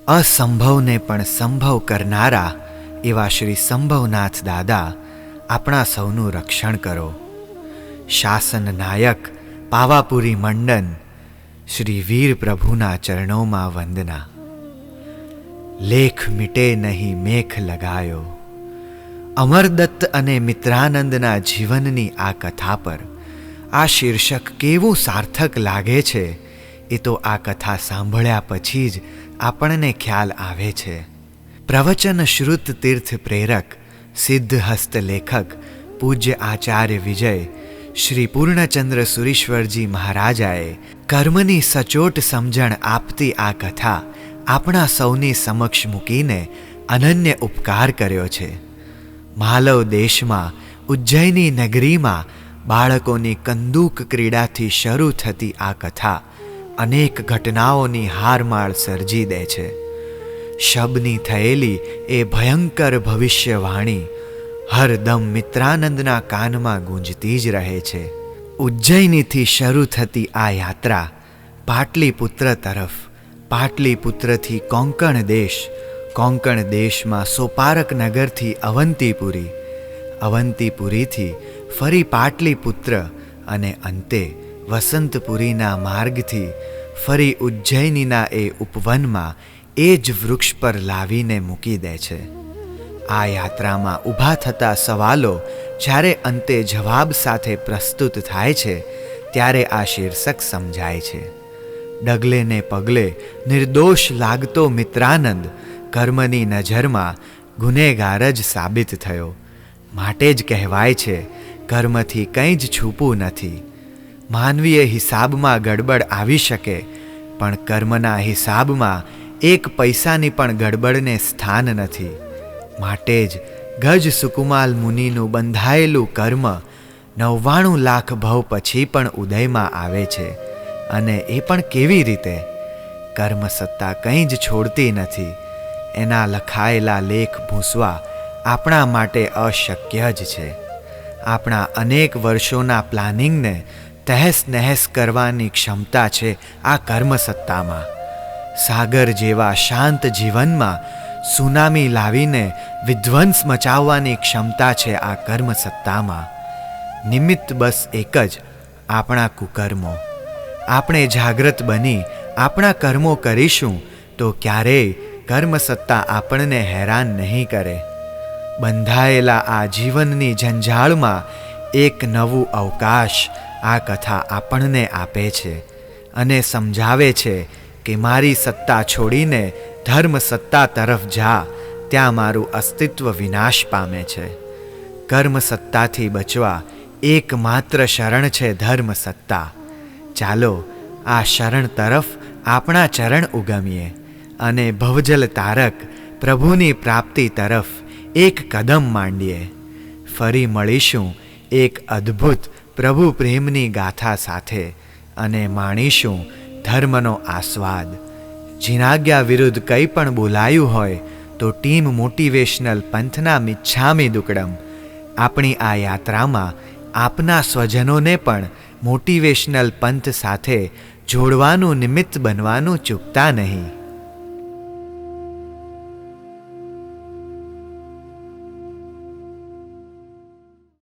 અસંભવને પણ સંભવ કરનારા એવા શ્રી સંભવનાથ દાદા આપણા સૌનું રક્ષણ કરો. શાસન નાયક પાવાપુરી મંડન શ્રી વીર પ્રભુના ચરણોમાં વંદના. લેખ મીટે નહીં મેખ લગાયો. અમરદત્ત અને મિત્રાનંદના જીવનની આ કથા પર આ શીર્ષક કેવું સાર્થક લાગે છે એ તો આ કથા સાંભળ્યા પછી જ આપણને ખ્યાલ આવે છે. પ્રવચન શ્રુત તીર્થ પ્રેરક સિદ્ધ હસ્ત લેખક પૂજ્ય આચાર્ય વિજય શ્રી પૂર્ણચંદ્ર સુરીશ્વરજી મહારાજાએ કર્મની સચોટ સમજણ આપતી આ કથા આપણા સૌની સમક્ષ મૂકીને અનન્ય ઉપકાર કર્યો છે. માલવ દેશમાં ઉજ્જૈની નગરીમાં બાળકોની કંદૂક ક્રીડાથી શરૂ થતી આ કથા અનેક ઘટનાઓની હારમાળ સર્જી દે છે. શબની થયેલી એ ભયંકર ભવિષ્યવાણી હરદમ મિત્રાનંદના કાનમાં ગુંજતી જ રહે છે. ઉજ્જૈનીથી શરૂ થતી આ યાત્રા પાટલીપુત્ર તરફ, પાટલીપુત્રથી કોંકણ દેશ, કોંકણ દેશમાં સોપારક નગરથી અવંતીપુરી, અવંતીપુરીથી ફરી પાટલીપુત્ર અને અંતે વસંતપુરીના માર્ગથી ફરી ઉજ્જૈનીના એ ઉપવનમાં એ જ વૃક્ષ પર લાવીને મૂકી દે છે. આ યાત્રામાં ઊભા થતા સવાલો જ્યારે અંતે જવાબ સાથે પ્રસ્તુત થાય છે ત્યારે આ શીર્ષક સમજાય છે. ડગલે ને પગલે નિર્દોષ લાગતો મિત્રાનંદ કર્મની નજરમાં ગુનેગાર જ સાબિત થયો. માટે જ કહેવાય છે કર્મથી કંઈ જ છૂપું નથી. માનવીય હિસાબમાં ગડબડ આવી શકે પણ કર્મના હિસાબમાં એક પૈસાની પણ ગડબડને સ્થાન નથી. માટે જ ગજ સુકુમાલ મુનિનું બંધાયેલું કર્મ 99 લાખ ભવ પછી પણ ઉદયમાં આવે છે. અને એ પણ કેવી રીતે? કર્મ સત્તા કંઈ જ છોડતી નથી. એના લખાયેલા લેખ ભૂંસવા આપણા માટે અશક્ય જ છે. આપણા અનેક વર્ષોના પ્લાનિંગને તહેસ નહેસ કરવાની ક્ષમતા છે આ કર્મસત્તામાં. સાગર જેવા શાંત જીવનમાં સુનામી લાવીને વિધ્વંસ મચાવવાની ક્ષમતા છે આ કર્મસત્તામાં. નિમિત્ત બસ એક જ, આપણા કુકર્મો. આપણે જાગૃત બની આપણા કર્મો કરીશું તો ક્યારેય કર્મસત્તા આપણને હેરાન નહીં કરે. બંધાયેલા આ જીવનની જંજાળમાં એક નવું અવકાશ આ કથા આપણને આપે છે અને સમજાવે છે કે મારી સત્તા છોડીને ધર્મ સત્તા તરફ જા, ત્યાં મારું અસ્તિત્વ વિનાશ પામે છે. કર્મ સત્તાથી બચવા એકમાત્ર શરણ છે ધર્મ સત્તા. ચાલો આ શરણ તરફ આપણા ચરણ ઉગમીએ અને ભવજલ તારક પ્રભુની પ્રાપ્તિ તરફ એક કદમ માંડીએ. ફરી મળીશું એક અદ્ભુત પ્રભુ પ્રેમની ગાથા સાથે અને માણીશું ધર્મનો આસ્વાદ. જીનાજ્ઞા વિરુદ્ધ કંઈ પણ બોલાયું હોય તો ટીમ મોટિવેશનલ પંથના મિચ્છામી દુક્કડમ. આપણી આ યાત્રામાં આપના સ્વજનોને પણ મોટિવેશનલ પંથ સાથે જોડવાનું નિમિત્ત બનવાનું ચૂકતા નહીં.